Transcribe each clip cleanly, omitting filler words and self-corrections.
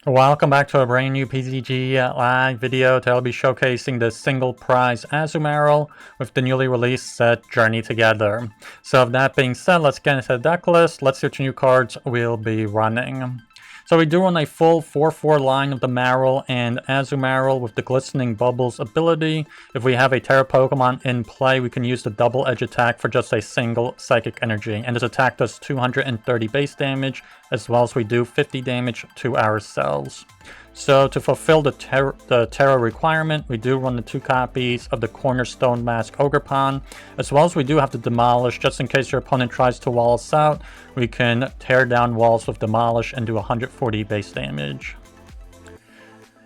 Welcome back to a brand new PTCG live video. Today I'll be showcasing the single prize Azumarill with the newly released set Journey Together. So with that being said, let's get into the deck list. Let's see which new cards we'll be running. So we do run a full 4-4 line of the Marill and Azumarill with the Glistening Bubbles ability. If we have a Terra Pokemon in play, we can use the double edge attack for just a single Psychic Energy. And this attack does 230 base damage, as well as we do 50 damage to ourselves. So to fulfill the Terra requirement, we do run the 2 copies of the Cornerstone Mask Ogerpon, as well as we do have to Demolish. Just in case your opponent tries to wall us out, we can tear down walls with Demolish and do 140 base damage.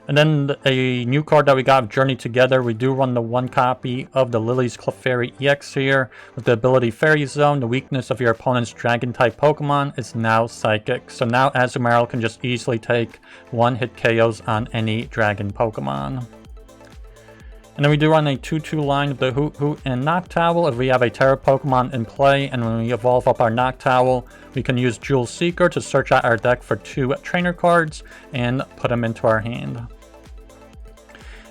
And then a new card that we got, Journey Together, we do run the 1 copy of the Lillie's Clefairy EX here. With the ability Fairy Zone, the weakness of your opponent's Dragon-type Pokemon is now Psychic. So now Azumarill can just easily take 1-hit KOs on any Dragon Pokemon. And then we do run a 2-2 line of the Hoothoot and Noctowl. If we have a Terra Pokemon in play, and when we evolve up our Noctowl, we can use Jewel Seeker to search out our deck for 2 trainer cards and put them into our hand.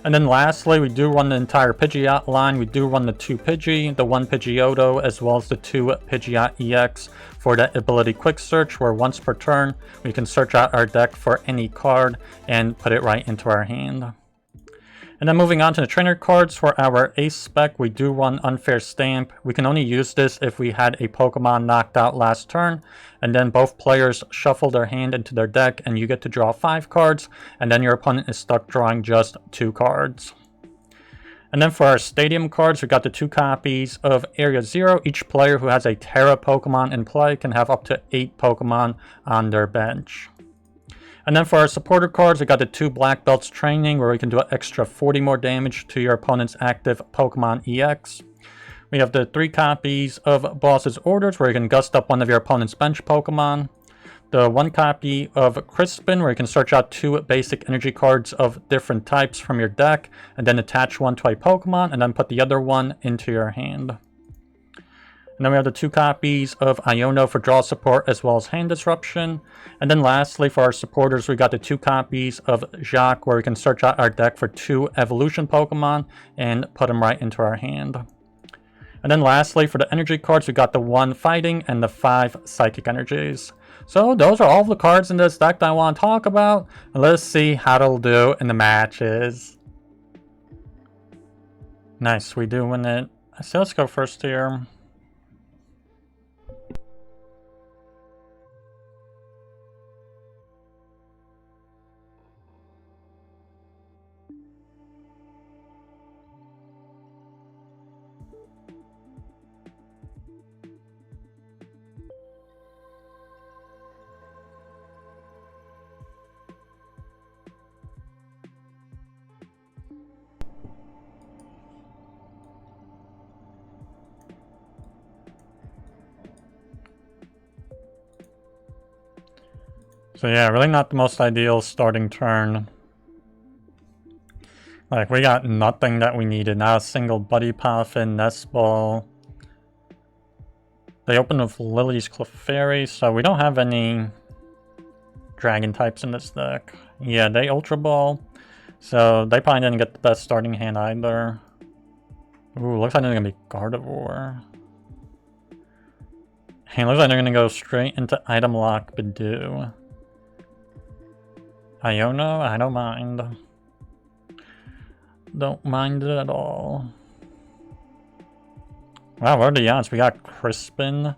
And then lastly, we do run the entire Pidgeot line. We do run the 2 Pidgey, the 1 Pidgeotto, as well as the 2 Pidgeot EX for that ability Quick Search, where once per turn, we can search out our deck for any card and put it right into our hand. And then moving on to the trainer cards, for our Ace spec, we do run Unfair Stamp. We can only use this if we had a Pokemon knocked out last turn, and then both players shuffle their hand into their deck, and you get to draw 5 cards, and then your opponent is stuck drawing just 2 cards. And then for our Stadium cards, we got the 2 copies of Area 0. Each player who has a Terra Pokemon in play can have up to 8 Pokemon on their bench. And then for our supporter cards, we got the 2 Black Belts Training, where we can do an extra 40 more damage to your opponent's active Pokemon EX. We have the 3 copies of Boss's Orders, where you can gust up one of your opponent's bench Pokemon. The 1 copy of Crispin, where you can search out 2 basic energy cards of different types from your deck, and then attach one to a Pokemon, and then put the other one into your hand. And then we have the 2 copies of Iono for draw support as well as hand disruption. And then lastly, for our supporters, we got the 2 copies of Jacq, where we can search out our deck for 2 evolution Pokemon and put them right into our hand. And then lastly, for the energy cards, we got the 1 fighting and the 5 psychic energies. So those are all the cards in this deck that I want to talk about. And let's see how it'll do in the matches. Nice, we do win it. So let's go first here. So yeah, really not the most ideal starting turn. Like, we got nothing that we needed. Not a single Buddy Poffin, Nest Ball. They open with Lillie's Clefairy, so we don't have any Dragon types in this deck. Yeah, they Ultra Ball, so they probably didn't get the best starting hand either. Ooh, looks like they're gonna be Gardevoir. Hey, looks like they're gonna go straight into Item Lock Bidoo. Iono, I don't mind. Don't mind it at all. Wow, what are the odds? We got Crispin.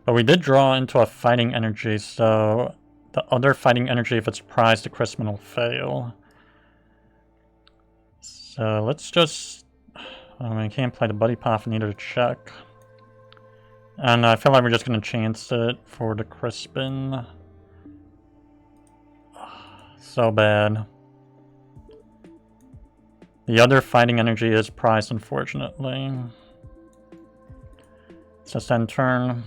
But we did draw into a Fighting Energy, so the other Fighting Energy, if it's prized, the Crispin will fail. So let's just... I can't play the Buddy Poffin either to check. And I feel like we're just going to chance it for the Crispin. So bad. The other Fighting Energy is prized, unfortunately. It's just end turn.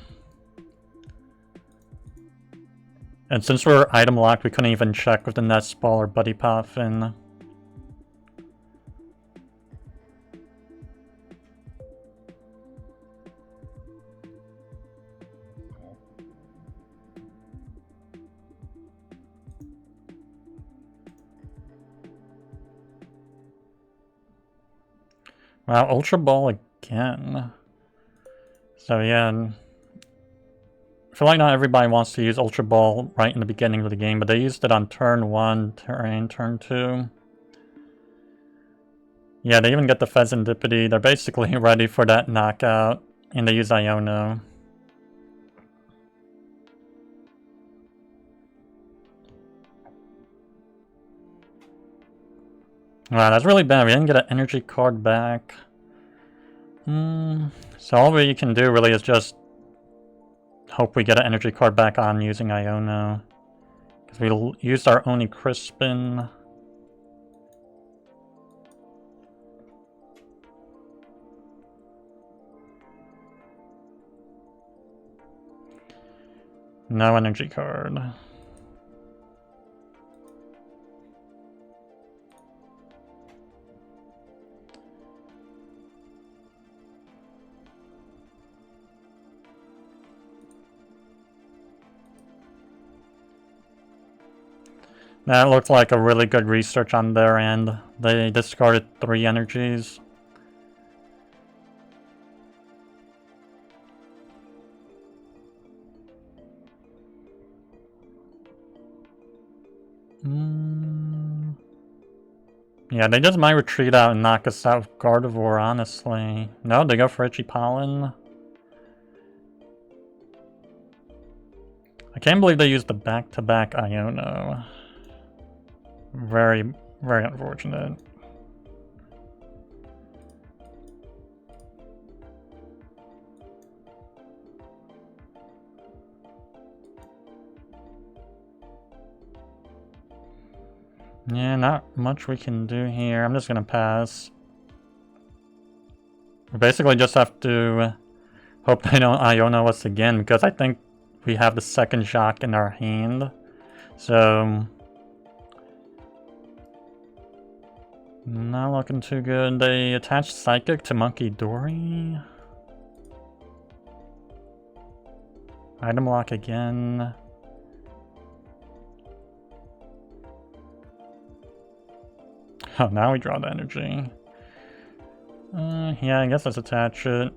And since we're item locked, we couldn't even check with the Nest Ball or Buddy Poffin. Wow, Ultra Ball again. So yeah, I feel like not everybody wants to use Ultra Ball right in the beginning of the game, but they used it on turn 1 and turn 2. Yeah, they even get the Fezandipiti. They're basically ready for that knockout, and they use Iono. Wow, that's really bad. We didn't get an energy card back. So all we can do really is just hope we get an energy card back on using Iono. Because we used our only Crispin. No energy card. That looked like a really good research on their end. They discarded 3 energies. Yeah, they just might retreat out and knock us out with Gardevoir, honestly. No, they go for Itchy Pollen. I can't believe they used the back-to-back Iono. Very, very unfortunate. Yeah, not much we can do here. I'm just gonna pass. We basically just have to hope they don't Iono us again, because I think we have the second Jacq in our hand. So not looking too good. They attached Psychic to Monkey Dory. Item lock again. Oh, now we draw the energy. Yeah, I guess let's attach it.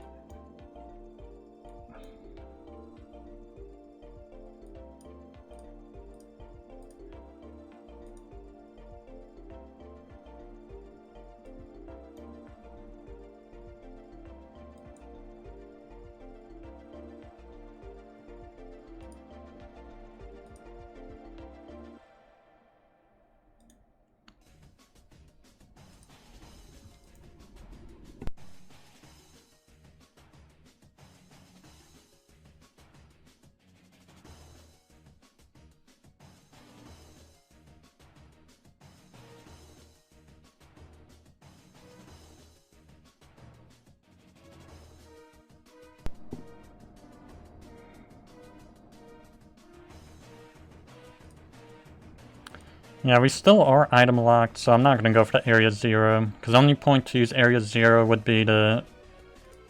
Yeah, we still are item locked, so I'm not going to go for the Area 0, because the only point to use Area 0 would be to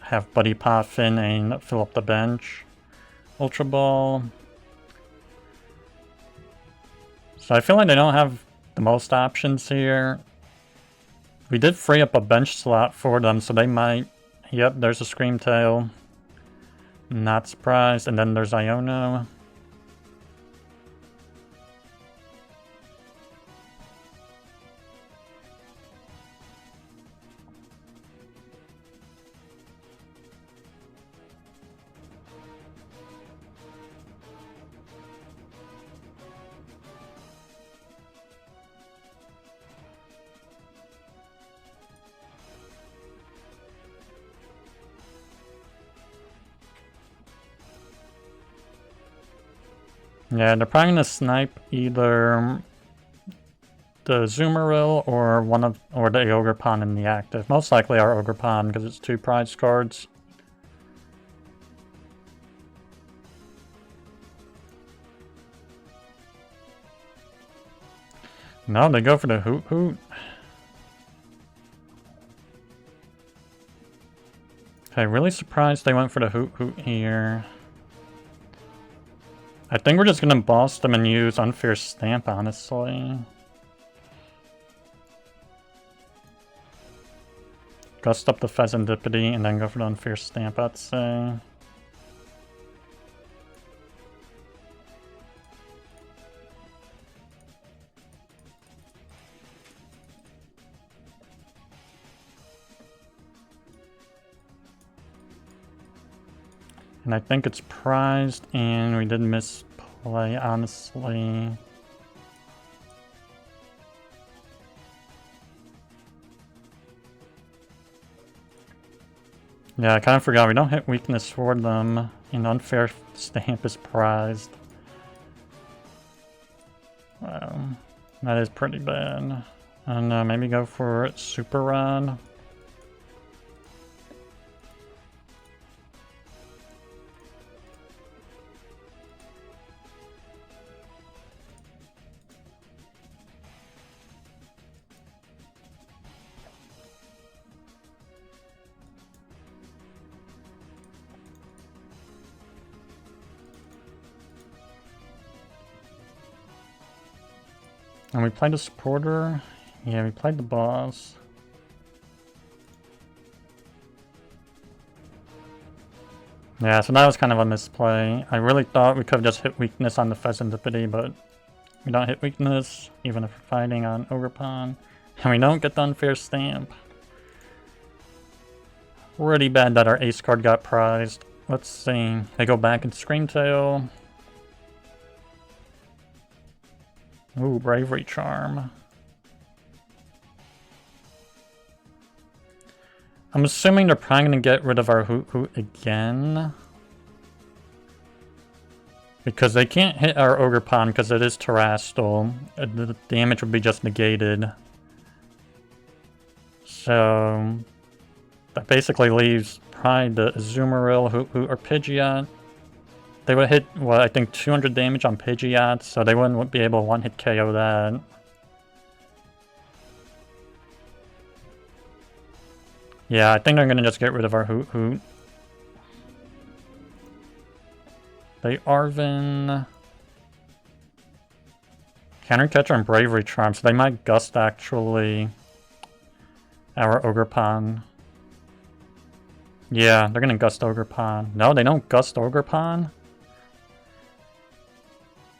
have Buddy Poffin and fill up the bench. Ultra Ball. So I feel like they don't have the most options here. We did free up a bench slot for them, so they might... Yep, there's a Scream Tail. Not surprised. And then there's Iono. Yeah, they're probably gonna snipe either the Azumarill or the Ogerpon in the active. Most likely our Ogerpon because it's 2 prize cards. No, they go for the Hoothoot. Okay, really surprised they went for the Hoothoot here. I think we're just gonna boss them and use Unfair Stamp, honestly. Gust up the Fezandipiti and then go for the Unfair Stamp, I'd say. And I think it's prized, and we did misplay, honestly. Yeah, I kind of forgot we don't hit weakness for them, and Unfair Stamp is prized. Wow, that is pretty bad. I don't know, maybe go for Super Rod. And we played a supporter. Yeah, we played the boss. Yeah, so that was kind of a misplay. I really thought we could have just hit weakness on the Fezandipiti, but we don't hit weakness, even if we're fighting on Ogerpon. And we don't get the Unfair Stamp. Pretty bad that our ace card got prized. Let's see. They go back and Scream Tail. Ooh, Bravery Charm. I'm assuming they're probably going to get rid of our Hoothoot again. Because they can't hit our Ogerpon because it is Terrestrial. The damage would be just negated. So that basically leaves probably the Azumarill, Hoothoot, or Pidgeot. They would hit, what, I think 200 damage on Pidgeot, so they wouldn't be able to one-hit KO that. Yeah, I think they're going to just get rid of our Hoothoot. They Arven. Counter Catcher and Bravery Charm, so they might Gust actually our Ogerpon. Yeah, they're going to Gust Ogerpon. No, they don't Gust Ogerpon?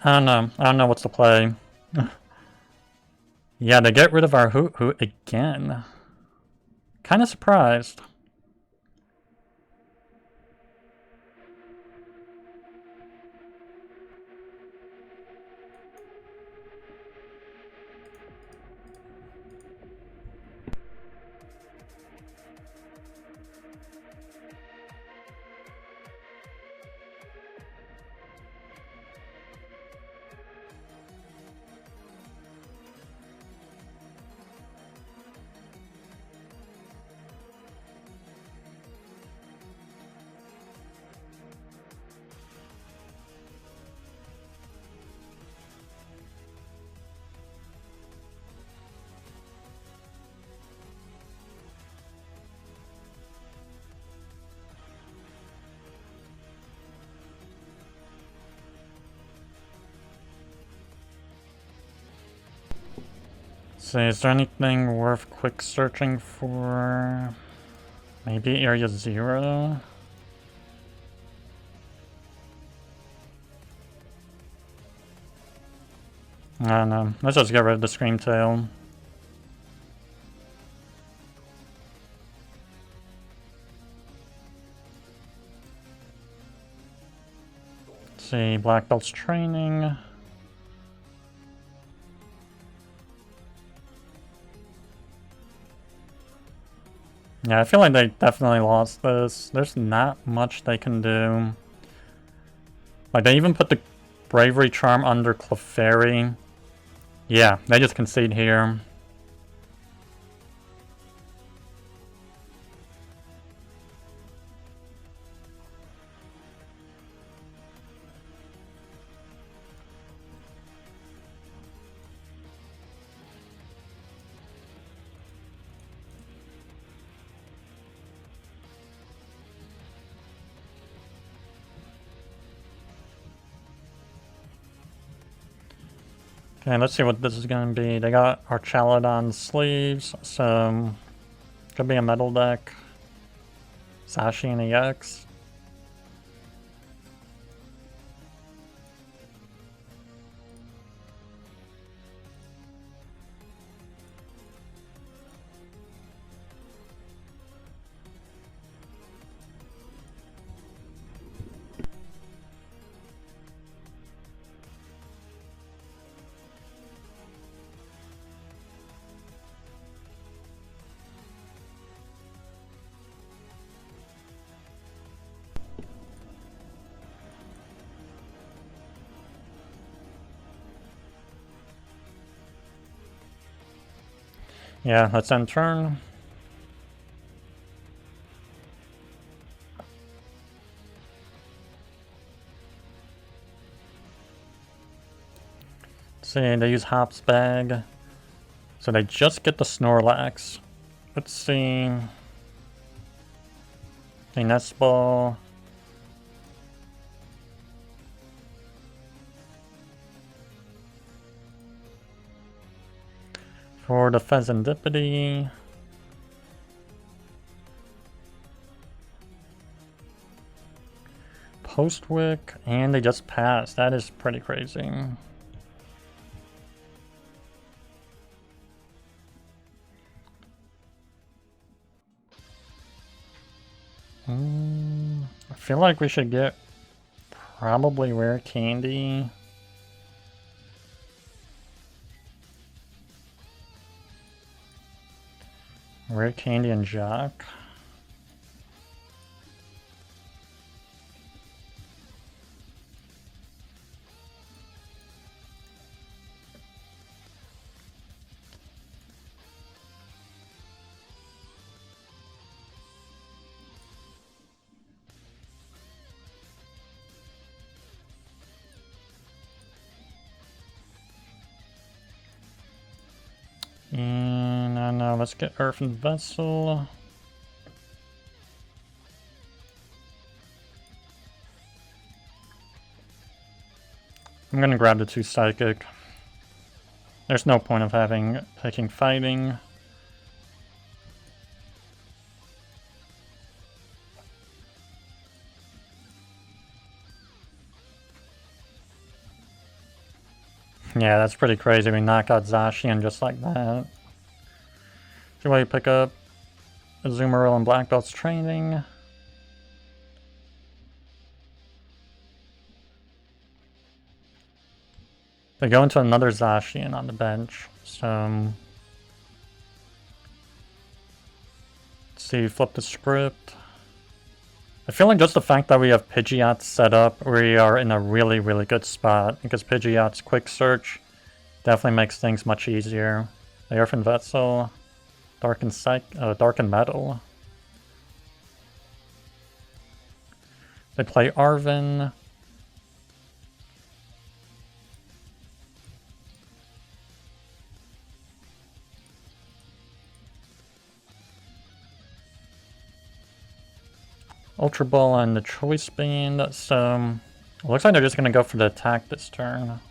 I don't know what's the play. Yeah, they get rid of our Hoothoot again. Kind of surprised. So is there anything worth quick searching for? Maybe Area 0? I don't know. Let's just get rid of the Scream Tail. Let's see, Black Belt's training. Yeah, I feel like they definitely lost this. There's not much they can do. Like, they even put the Bravery Charm under Clefairy. Yeah, they just concede here. Okay, let's see what this is going to be. They got Archaludon sleeves, so Could be a metal deck. Sashi and EX. Yeah, let's end turn. See, they use Hop's Bag. So they just get the Snorlax. Let's see. The Nest Ball. For the Fezandipiti. Postwick, and they just passed. That is pretty crazy. I feel like we should get probably Rare Candy. Rare Candy and Jacq. And now let's get Earthen Vessel. I'm gonna grab the 2 Psychic. There's no point of picking Fighting. Yeah, that's pretty crazy. We knock out Zacian just like that. See why you pick up Azumarill and Black Belt's training. They go into another Zacian on the bench, so... Let's see, flip the script. I feel like just the fact that we have Pidgeot set up, we are in a really, really good spot, because Pidgeot's quick search definitely makes things much easier. The Earthen Vessel, Dark and Metal. They play Arven. Ultra Ball and the Choice Band, so it looks like they're just going to go for the attack this turn.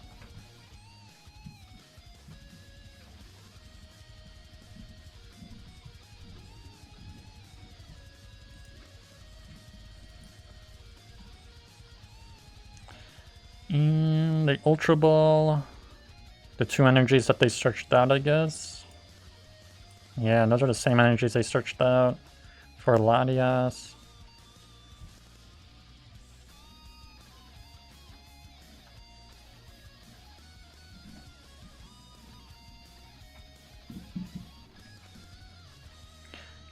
And the Ultra Ball, the 2 energies that they searched out, I guess. Yeah, those are the same energies they searched out for Latias.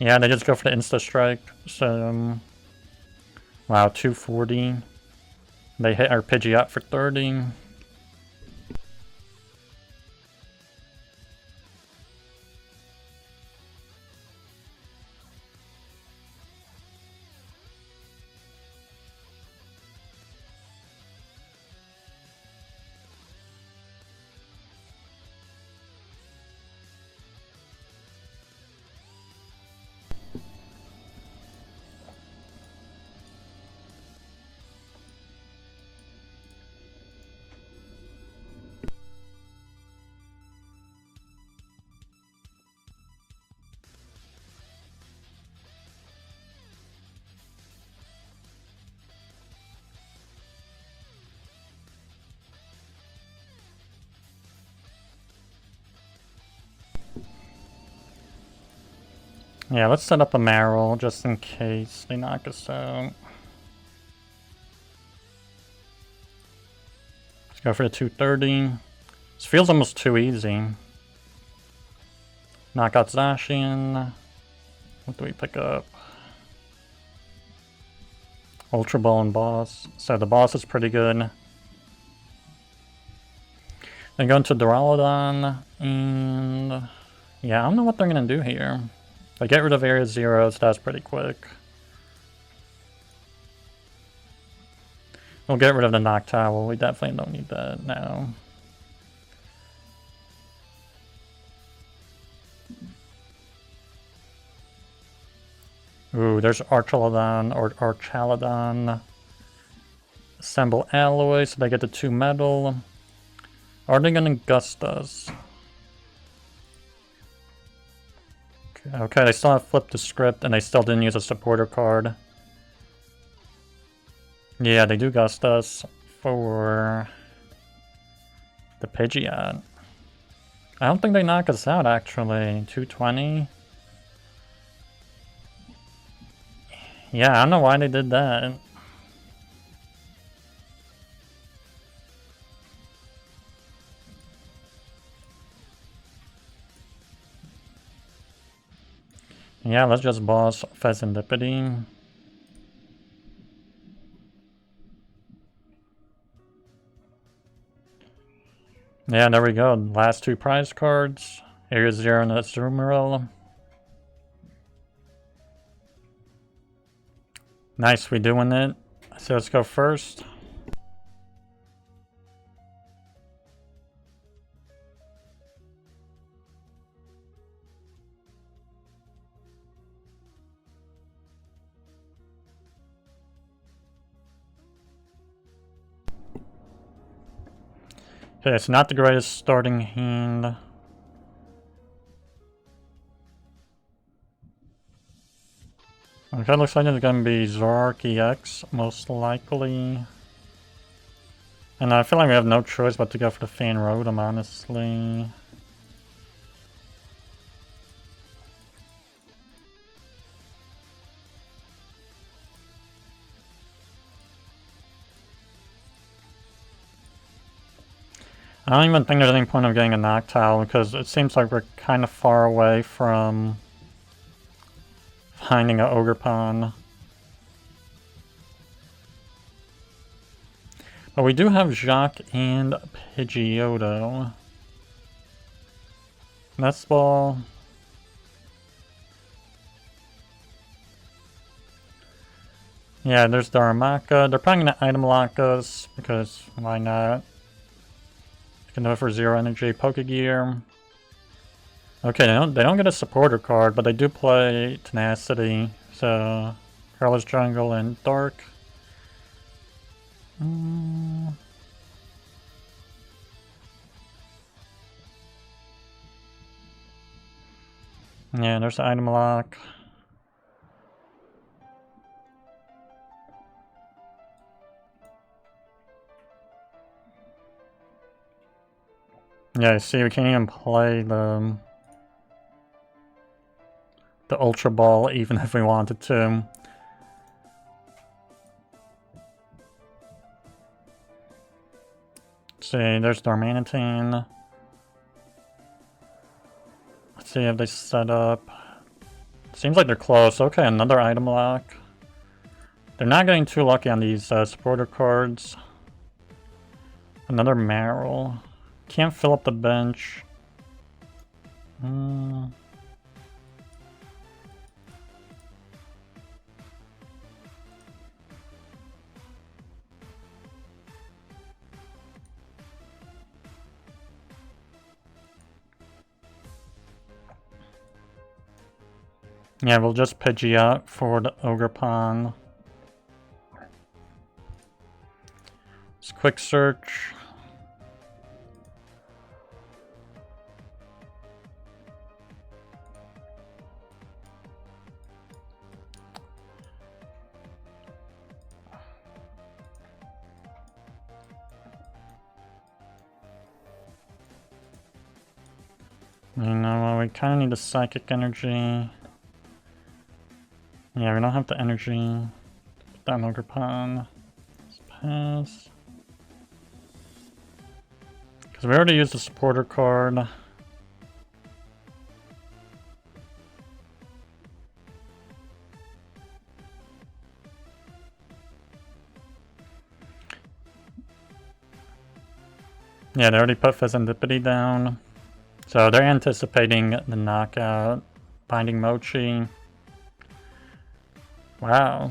Yeah, they just go for the Insta Strike. So, wow, 240. They hit our Pidgeot for 30. Yeah, let's set up a Marill just in case they knock us out. Let's go for the 230. This feels almost too easy. Knock out Zacian. What do we pick up? Ultra Ball and Boss. So the Boss is pretty good. Then go into Duraludon, and yeah, I don't know what they're gonna do here. They get rid of Area Zeros, that's pretty quick. We'll get rid of the Noctowl, we definitely don't need that now. Ooh, there's Archaludon or Archaludon. Assemble Alloy, so they get the 2 metal. Are they gonna Gust us? Okay, they still have flipped the script and they still didn't use a supporter card. Yeah, they do Gust us for the Pidgeot. I don't think they knock us out actually. 220. Yeah, I don't know why they did that. Yeah, let's just boss Fezandipiti. Yeah, there we go. Last 2 prize cards. Area Zero and Azumarill. Nice, we doing it. So let's go first. Okay, it's not the greatest starting hand. Okay, looks like it's gonna be Zoroark EX, most likely. And I feel like we have no choice but to go for the Fan Rotom, honestly. I don't even think there's any point of getting a Noctowl because it seems like we're kind of far away from finding an Ogerpon. But we do have Jacq and Pidgeotto. Nest Ball. Yeah, there's Darumaka. They're probably gonna item lock us because why not? You can do it for 0 energy. Pokegear. Okay, they don't get a supporter card, but they do play Tenacity. So Careless Jungle and Dark. Yeah, there's the item lock. Yeah, see, we can't even play the Ultra Ball even if we wanted to. See, there's Darmanitan. Let's see if they set up. Seems like they're close. Okay, another item lock. They're not getting too lucky on these supporter cards. Another Marill. Can't fill up the bench. Yeah, we'll just Pidgeot for the Ogerpon. Just quick search. You know, we kind of need a Psychic Energy. Yeah, we don't have the energy. Put down Ogerpon. Let's pass. Because we already used the supporter card. Yeah, they already put Fezandipiti down. So they're anticipating the knockout. Binding Mochi. Wow.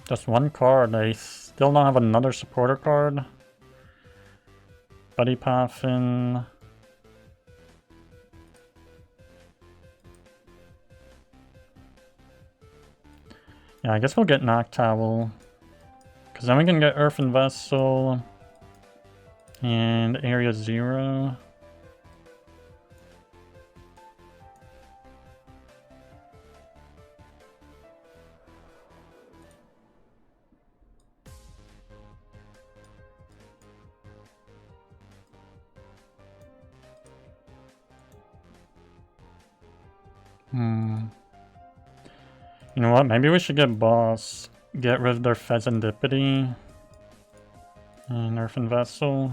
Just one card. They still don't have another supporter card. Buddy Poffin. Yeah, I guess we'll get Noctowl. Because then we can get Earthen Vessel. And Area 0. You know what? Maybe we should get Boss. Get rid of their Fezandipiti. And Earthen Vessel.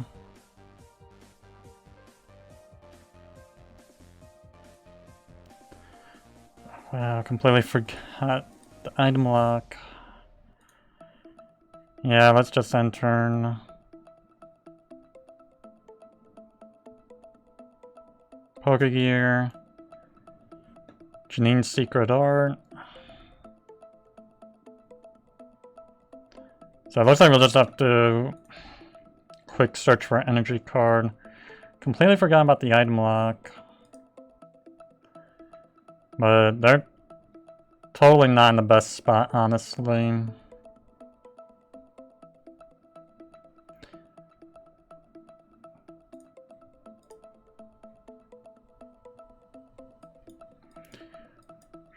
Wow, completely forgot the item lock. Yeah, let's just end turn. Pokegear. Janine's Secret Art. So it looks like we'll just have to quick search for an energy card. Completely forgot about the item lock. But they're totally not in the best spot, honestly.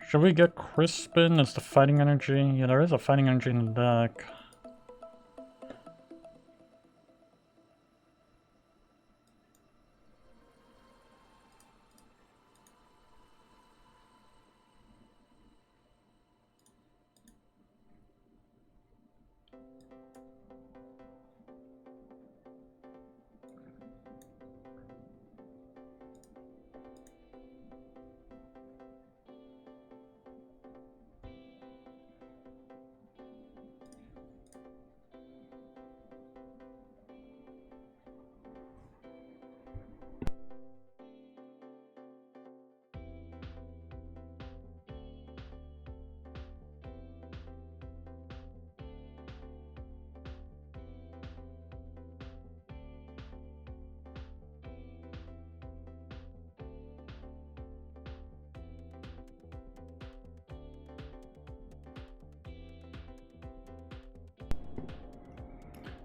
Should we get Crispin? Is the Fighting Energy? Yeah, there is a Fighting Energy in the deck.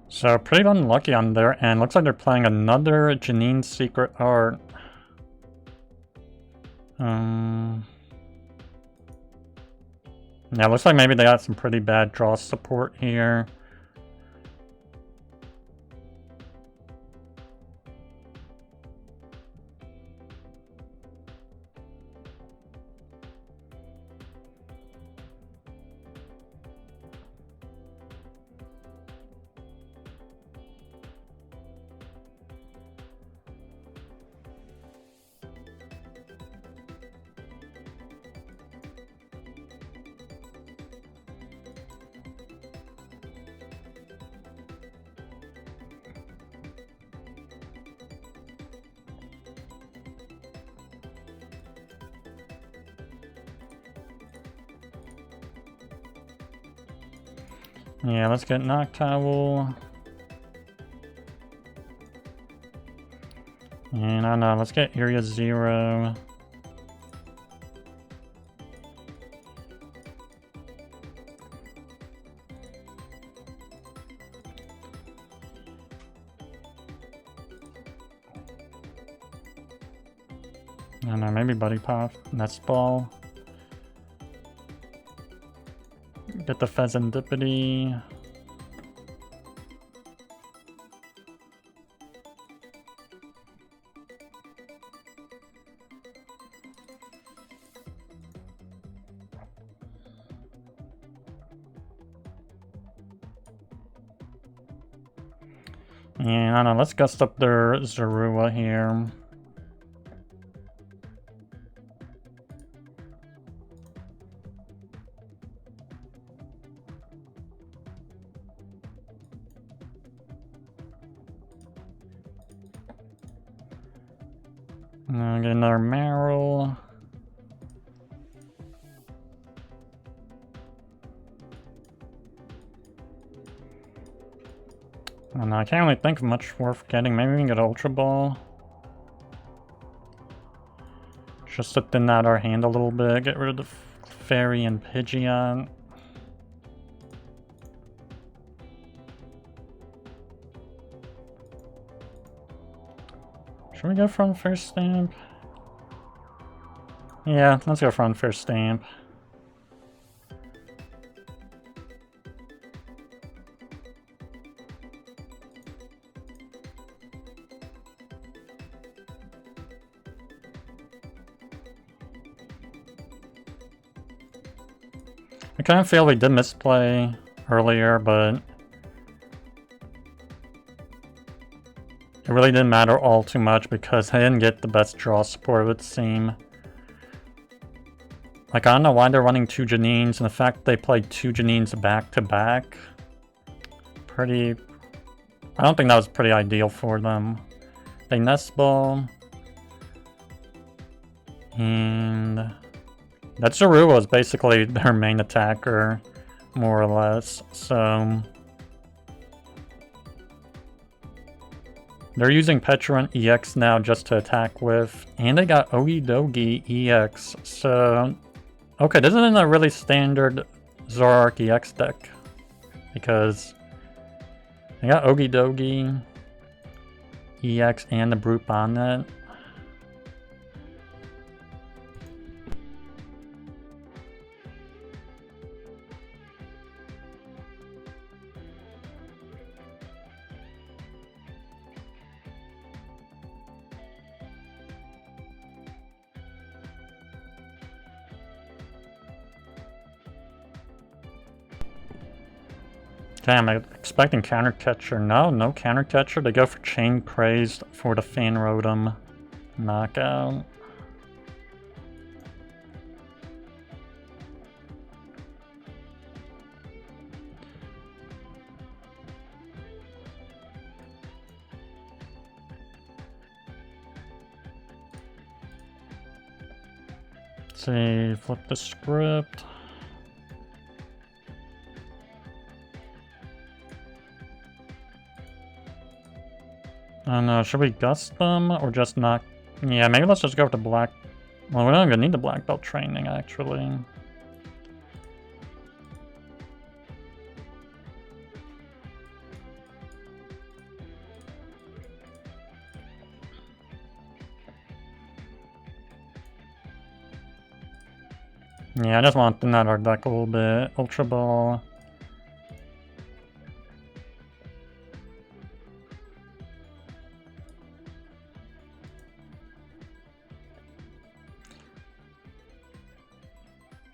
So pretty unlucky on their end. Looks like they're playing another Janine's Secret Art. Yeah, looks like maybe they got some pretty bad draw support here. Yeah, let's get Noctowl. And I don't know, let's get Area 0. I don't know, maybe Buddy Pop, Nest Ball. Get the Fezandipiti. And I don't know, let's gust up their Zorua here. Now get another Marill. And I can't really think of much worth getting. Maybe we can get Ultra Ball. Just to thin out our hand a little bit. Get rid of the Clefairy and Pidgeot. Should we go for Unfair Stamp? Yeah, let's go for Unfair Stamp. I kind of feel we did misplay earlier, but it really didn't matter all too much because I didn't get the best draw support, it would seem. Like, I don't know why they're running 2 Janines, and the fact that they played 2 Janines back to back. I don't think that was pretty ideal for them. They Nest Ball. And that Zorua is basically their main attacker, more or less, so they're using Petrun EX now just to attack with, and they got Ogidogi EX, so okay, this isn't a really standard Zoroark EX deck, because they got Ogidogi EX and the Brute Bonnet. Damn, I'm expecting Counter Catcher. No Counter Catcher. They go for Chain Praise for the Fan Rotom knockout. Let's see, flip the script. I don't know, should we gust them or just not? Yeah, maybe let's just go with the black. Well, we don't even need the black belt training, actually. Yeah, I just want to thin out our deck a little bit. Ultra Ball.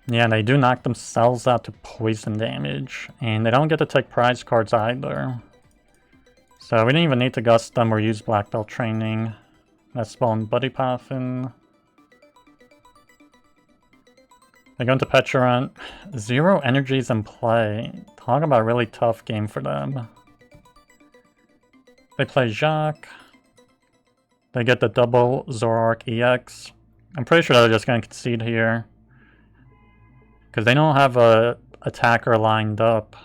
Yeah, they do knock themselves out to poison damage, and they don't get to take prize cards either. So we didn't even need to gust them or use black belt training. Let's spawn Buddy-Buddy Poffin. They go into Petrun. 0 energies in play. Talk about a really tough game for them. They play Jacq. They get the double Zoroark EX. I'm pretty sure they're just going to concede here, because they don't have a attacker lined up.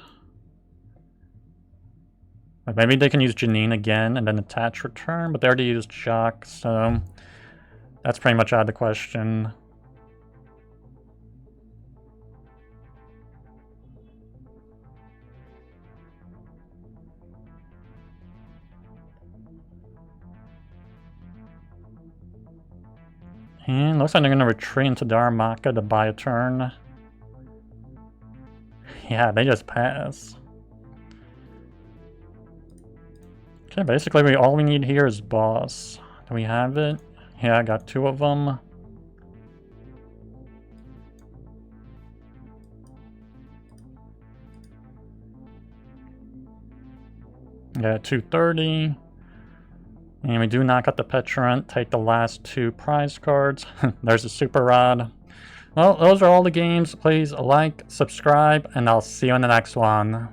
Like, maybe they can use Janine again and then attach return, but they already used Jacq, so that's pretty much out of the question. And looks like they're going to retreat into Darumaka to buy a turn. Yeah, they just pass. Okay, basically all we need here is boss. Do we have it? Yeah, I got 2 of them. Yeah, 230. And we do knock out the Petrant, take the last 2 prize cards. There's a Super Rod. Well, those are all the games. Please like, subscribe, and I'll see you in the next one.